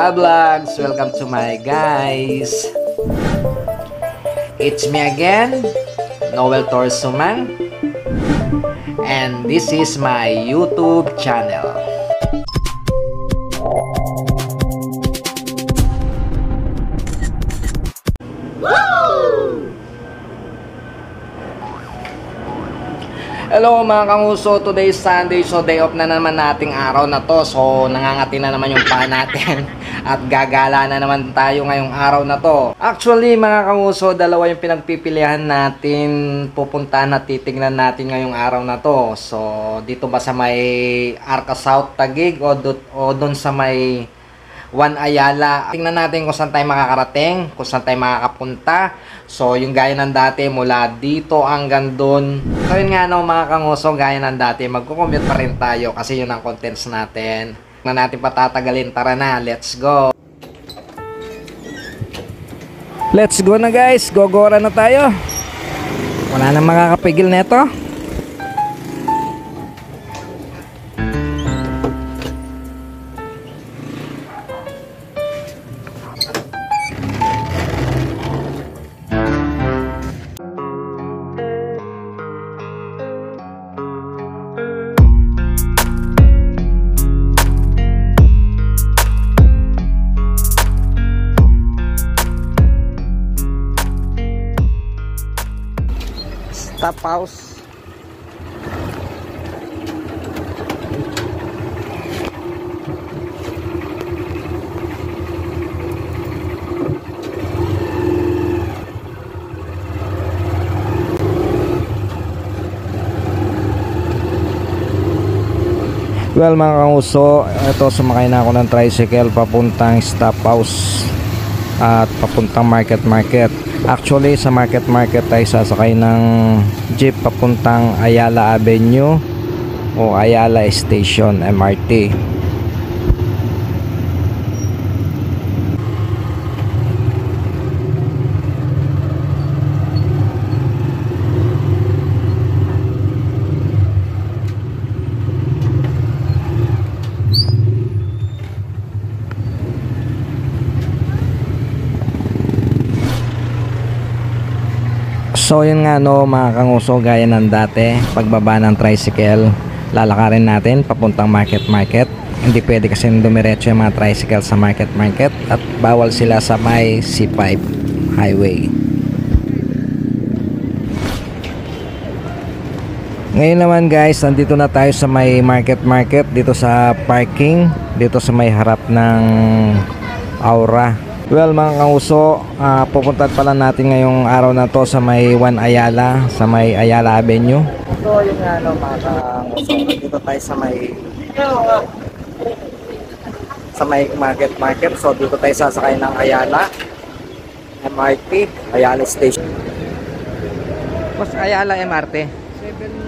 Hi vlogs! Welcome to my guys! It's me again, Noel Torsuman, and this is my YouTube channel. Hello mga kanguso, today is Sunday, so day off na naman nating araw na to. So nangangati na naman yung paa natin at gagala na naman tayo ngayong araw na to. Actually mga kanguso, dalawa yung pinagpipilian natin pupuntahan at titignan natin ngayong araw na to. So dito ba sa may Arca South Taguig o doon sa may Juan Ayala. Tingnan natin kung saan tayo makakarating, kung saan tayo makakapunta. So, yung gaya ng dati, mula dito hanggang doon. So, yun nga no, mga kanguso, gaya ng dati, magkukommute pa rin tayo kasi yun ang contents natin. Na natin patatagalin, tara na, let's go! Let's go na guys, gogora na tayo. Wala nang makakapigil neto. Stop house. Well mga kanguso, ito sumakay na ako ng tricycle papuntang stop house at papuntang market. Actually sa market tayo sasakay ng jeep papuntang Ayala Avenue o Ayala Station MRT. So yun nga no mga kanguso, gaya ng dati, pagbaba ng tricycle, lalakarin natin papuntang market. Hindi pwede kasi dumiretso yung mga tricycle sa market at bawal sila sa may C5 highway. Ngayon naman guys, nandito na tayo sa may market, dito sa parking, dito sa may harap ng Aura. Well mga kanguso, pupuntahan pala natin ngayong araw na to sa may Juan Ayala, sa may Ayala Avenue. So yun nga no mga kanguso, dito tayo sa may market. So dito tayo sasakay ng Ayala MRT, Ayala Station. Mas Ayala MRT 7.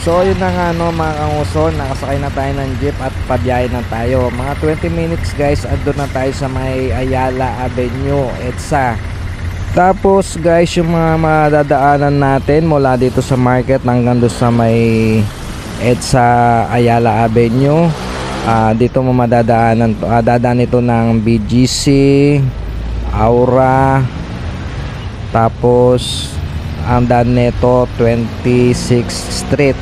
So yun na nga no mga kanguso, nakasakay na tayo ng jeep at pabiyahe na tayo. Mga 20 minutes guys, andun na tayo sa may Ayala Avenue, EDSA. Tapos guys, yung mga madadaanan natin mula dito sa market hanggang doon sa may EDSA Ayala Avenue, dito mo madadaanan, dadaan ito ng BGC, Aura, tapos ang daan nito 26th Street.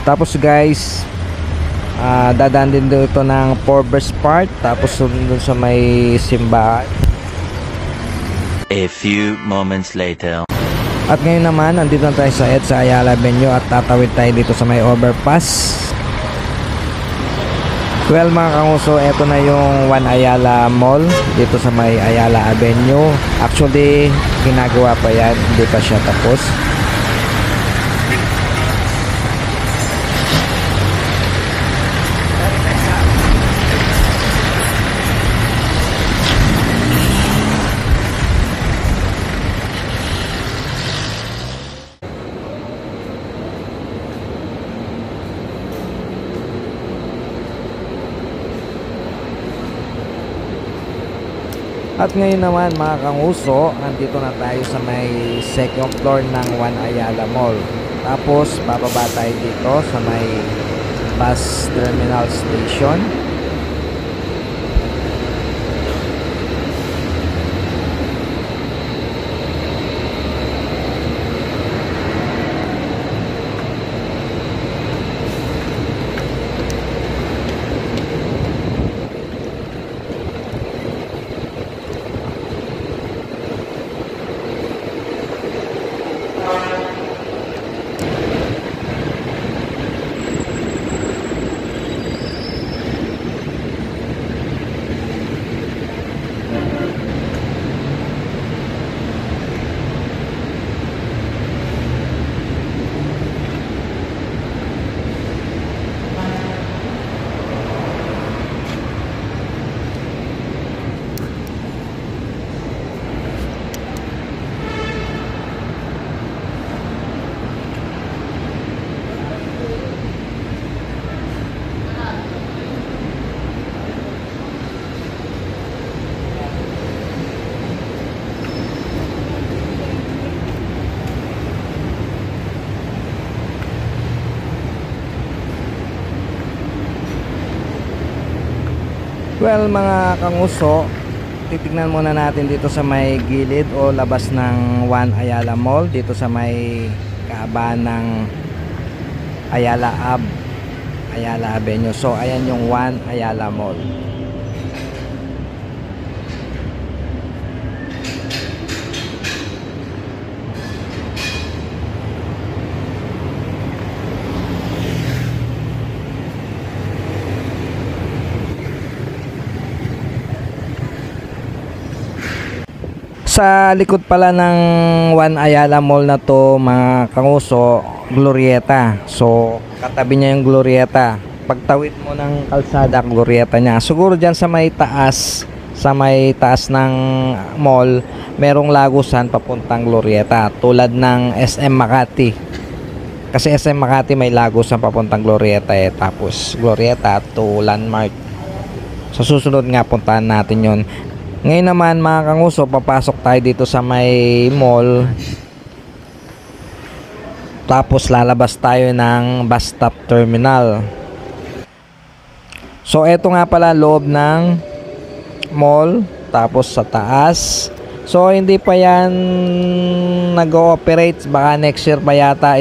Tapos guys, dadaan din dito ng Forbes Park, tapos doon sa may simbahan. A few moments later. At ngayon naman, nandito na tayo sa EDSA Ayala Avenue at tatawid tayo dito sa may overpass. Well mga kanguso, eto na yung Juan Ayala Mall dito sa may Ayala Avenue. Actually, ginagawa pa yan, hindi pa siya tapos. At ngayon naman mga kanguso, nandito na tayo sa may second floor ng One Ayala Mall. Tapos bababa tayo dito sa may bus terminal station. Well mga kanguso, titignan muna natin dito sa may gilid o labas ng One Ayala Mall, dito sa may kaabaan ng Ayala Avenue. So ayan yung One Ayala Mall. Sa likod pala ng One Ayala Mall na to mga kanguso, Glorieta. So katabi niya yung Glorieta. Pagtawid mo ng kalsada, Glorieta niya. Siguro dyan sa may taas ng mall, merong lagusan papuntang Glorieta, tulad ng SM Makati. Kasi SM Makati may lagusan papuntang Glorieta tapos Glorieta to Landmark. Sa susunod nga puntahan natin yon. Ngayon naman mga kanguso, papasok tayo dito sa may mall. Tapos lalabas tayo ng bus stop terminal. So eto nga pala loob ng mall. Tapos sa taas. So hindi pa yan nag-ooperate. Baka next year pa yata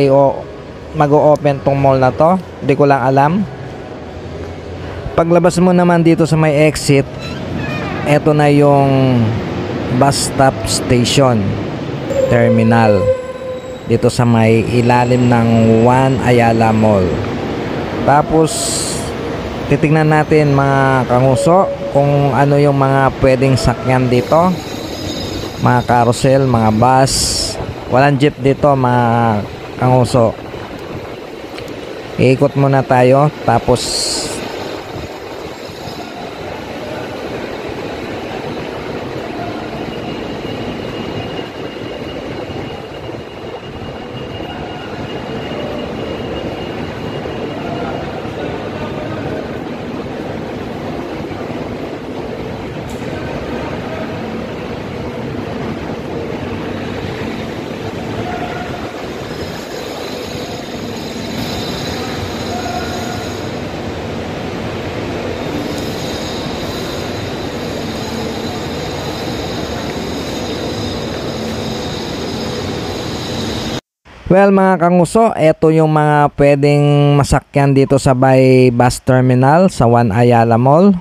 mag-o-open tong mall na to. Hindi ko lang alam. Paglabas mo naman dito sa may exit, eto na yung bus stop station terminal dito sa may ilalim ng One Ayala Mall. Tapos titignan natin mga kanguso kung ano yung mga pwedeng sakyan dito, mga carousel, mga bus. Walang jeep dito mga kanguso. Iikot muna tayo tapos well mga kanguso, eto yung mga pwedeng masakyan dito sa Bay Bus Terminal sa One Ayala Mall.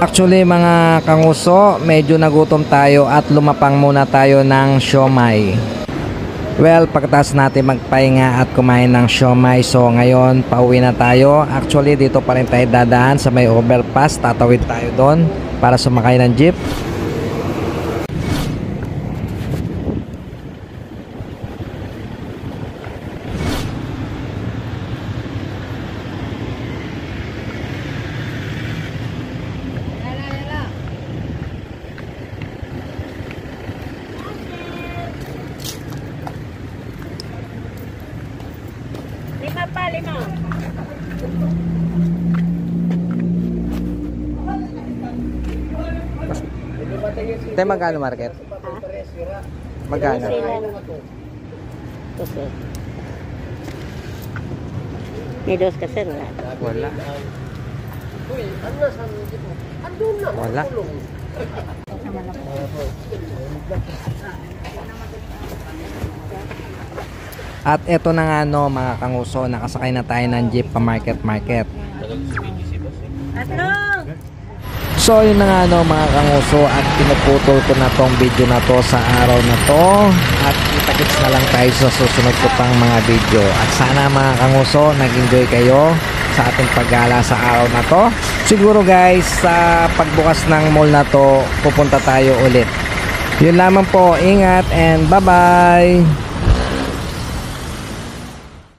Actually mga kanguso, medyo nagutom tayo at lumapang muna tayo ng siomai. Well, pagkatapos natin magpahinga at kumain ng siomai, so ngayon pauwi na tayo. Actually dito pa rin tayo dadaan sa may overpass, tatawid tayo doon para sumakay ng jeep. Lima. Tayo magkano market? Magkano? Kasi. May dos kasi wala. Wala. Wala. At eto na nga no mga kanguso, nakasakay na tayo ng jeep pa market. So yun na nga no mga kanguso, at pinuputol ko na tong video na to sa araw na to, at kita-kits na lang tayo sa susunod ko pang mga video. At sana mga kanguso nag-enjoy kayo sa ating paggala sa araw na to. Siguro guys sa pagbukas ng mall na to pupunta tayo ulit. Yun lamang po, ingat and bye bye.